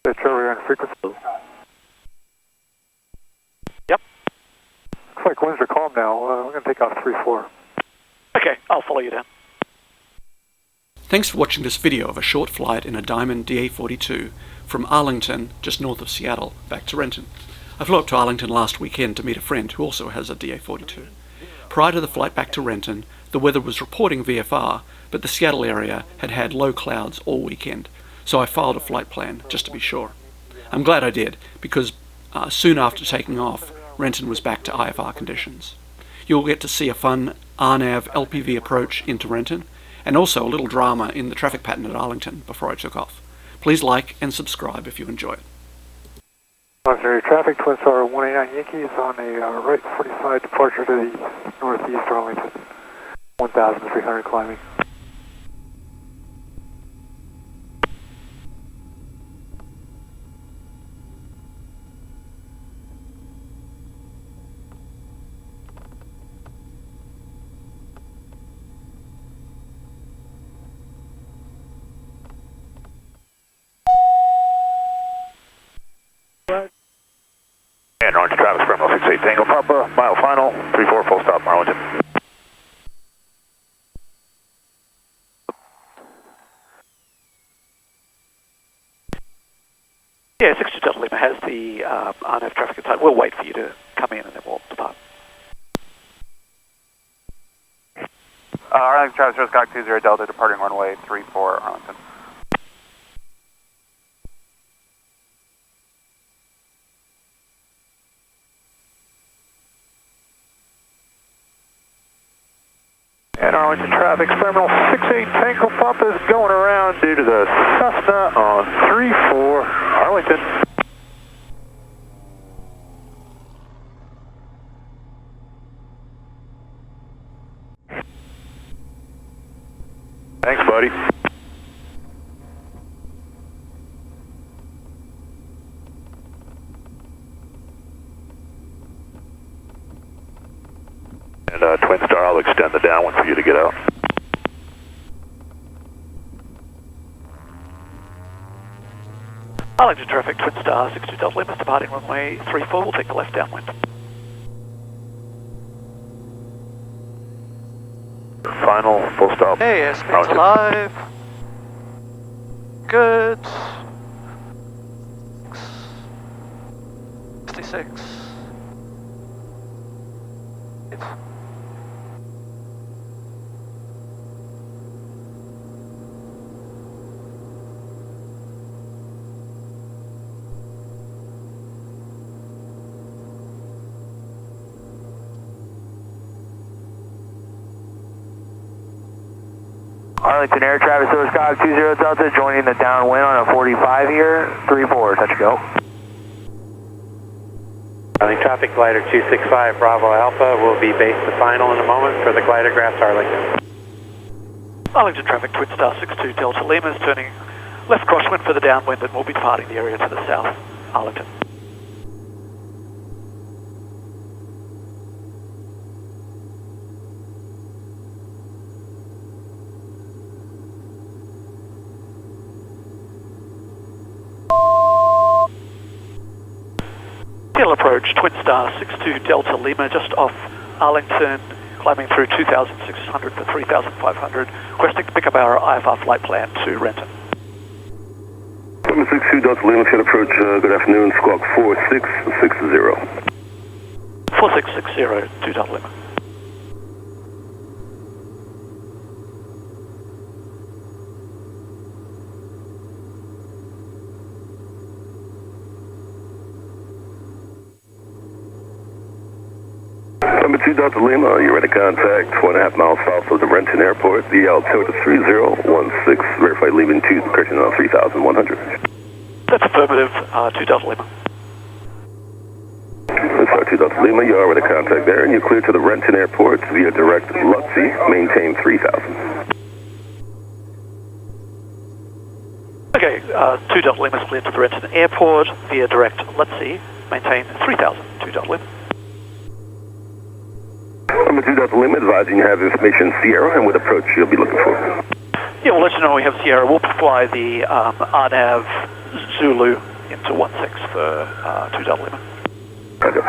Trevor on frequency. Yep. Looks like winds are calm now. We're going to take off 3-4. Okay, I'll follow you down. Thanks for watching this video of a short flight in a Diamond DA42 from Arlington, just north of Seattle, back to Renton. I flew up to Arlington last weekend to meet a friend who also has a DA42. Prior to the flight back to Renton, the weather was reporting VFR, but the Seattle area had had low clouds all weekend, so I filed a flight plan just to be sure. I'm glad I did, because soon after taking off, Renton was back to IFR conditions. You'll get to see a fun RNAV LPV approach into Renton, and also a little drama in the traffic pattern at Arlington before I took off. Please like and subscribe if you enjoy it. Auxiliary traffic, Twin Star 189 Yankees on a right 45 departure to the northeast Arlington, 1,300 climbing. And orange traffic from 068 Tango Papa, mile final, 34 full stop Arlington. Yeah, 62 Delta Lima has the RNAV traffic inside. We'll wait for you to come in and then we'll depart. Arlington Travis Rose Cock 20 Delta departing runway 34 Arlington. And Arlington traffic, Terminal 68 Tango Papa is going around due to the Cessna on 34 Arlington. Thanks, buddy. And Twin Star, I'll extend the downwind for you to get out. Arlington traffic, Twin Star, 62 Delta Lima, departing runway 34. We'll take the left downwind. Final, full stop. Hey, airspace alive. Good. 66. Arlington Air Travis Rose Cock 20 Delta joining the downwind on a 45 here, 34, touch go. Arlington traffic, glider 265 Bravo Alpha will be base to final in a moment for the glider graphs Arlington. Arlington traffic, Twin Star 62 Delta Lima is turning left crosswind for the downwind and we'll be departing the area to the south, Arlington. Approach, Twin Star 62 Delta Lima, just off Arlington, climbing through 2,600 for 3,500, requesting to pick up our IFR flight plan to Renton. 62 Delta Lima, can approach, good afternoon, squawk 4660. 4660, 2 Delta Lima. Number 2 Delta Lima, you're ready to contact 1.5 miles south of the Renton Airport, the altimeter 3016, verify leaving to correction on 3,100. That's affirmative, 2 Delta Lima. That's 2 Delta Lima, you are ready to contact there, and you're clear to the Renton Airport via direct LUTC, maintain 3,000. Okay, 2 Delta Lima is cleared to the Renton Airport via direct LUTC, maintain 3,000, 2 Delta Lima. Number 2 Delta Lima, advising you have information Sierra and what approach you'll be looking for. Yeah, we'll let you know we have Sierra. We'll fly the RNAV Zulu into 16 for 2 Delta Lima. Roger.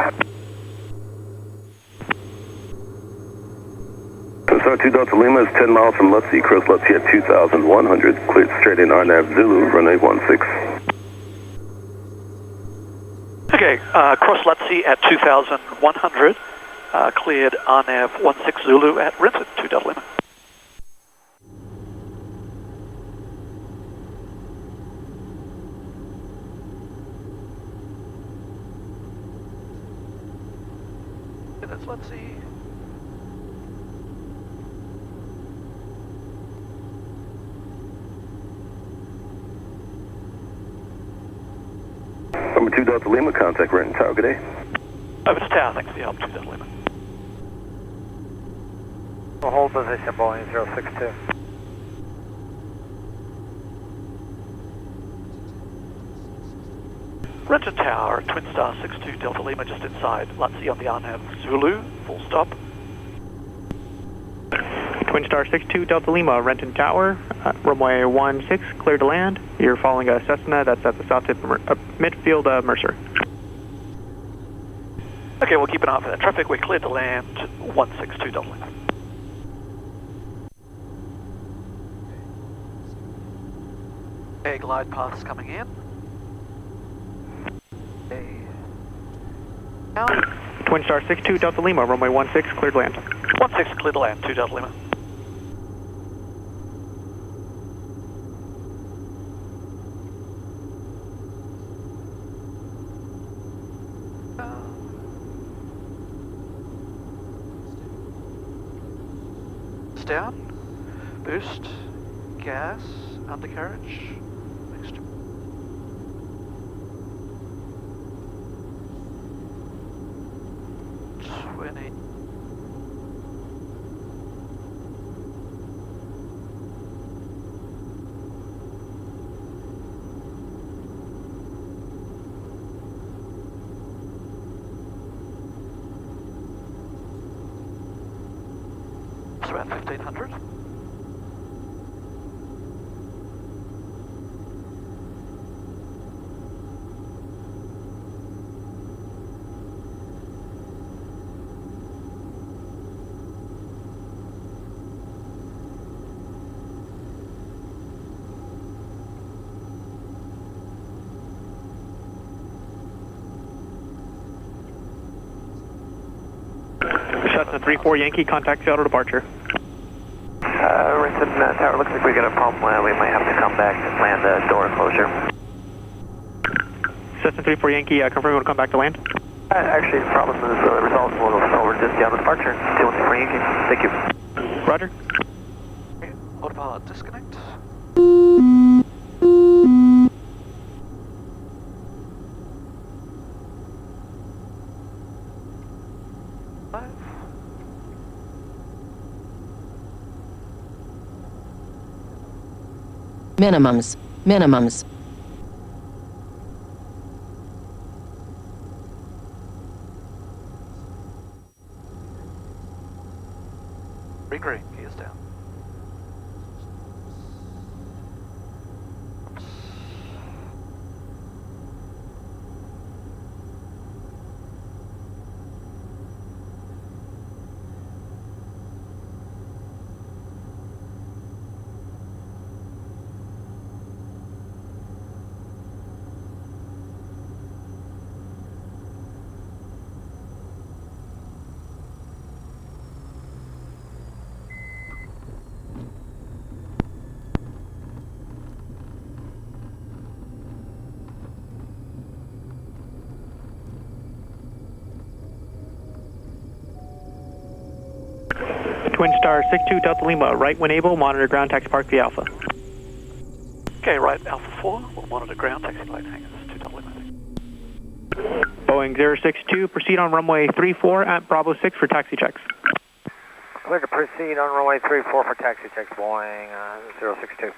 So 2 Delta Lima is 10 miles from Lutzy, cross Lutzy at 2,100, cleared straight in RNAV Zulu, runway 16. Okay, cross Lutzy at 2,100, cleared RNAV 16 Zulu at Renton, 2 Delta Lima. Okay, that's Lutzy. Number 2 Delta Lima, contact Renton Tower, good day. Over to tower, thanks for your help, 2 Delta Lima. We'll hold position, Boeing 062. Renton Tower, Twin Star 62 Delta Lima, just inside Lutzy on the RNAV Zulu, full stop. Twin Star 62 Delta Lima, Renton Tower, runway 16, clear to land. You're following a Cessna that's at the south tip midfield Mercer. Okay, we'll keep an eye out for that traffic. We're cleared to land 162 Delta Lima. Okay, glide paths coming in. Okay. Now. Twin Star 62 Delta Lima, runway 16, cleared to land. 16 cleared to land, 2 Delta Lima. Down, boost, gas, undercarriage, next. Around 1500. Cessna 34 Yankee, contact Seattle departure. Renton Tower, looks like we got a problem. We might have to come back and land the door closure. Cessna 34 Yankee, confirm you want to come back to land? Actually, the problem is the results will over just down the departure. 214 Yankee. Thank you. Roger. Okay, autopilot disconnect. Minimums. Green, gears down. Twin Star 62 Delta Lima, right when able, monitor ground taxi park the Alpha. Okay, right, Alpha 4, we'll monitor ground taxi light hangars, 2 Delta Lima. Boeing 062, proceed on runway 34 at Bravo 6 for taxi checks. Clear to proceed on runway 34 for taxi checks, Boeing 062.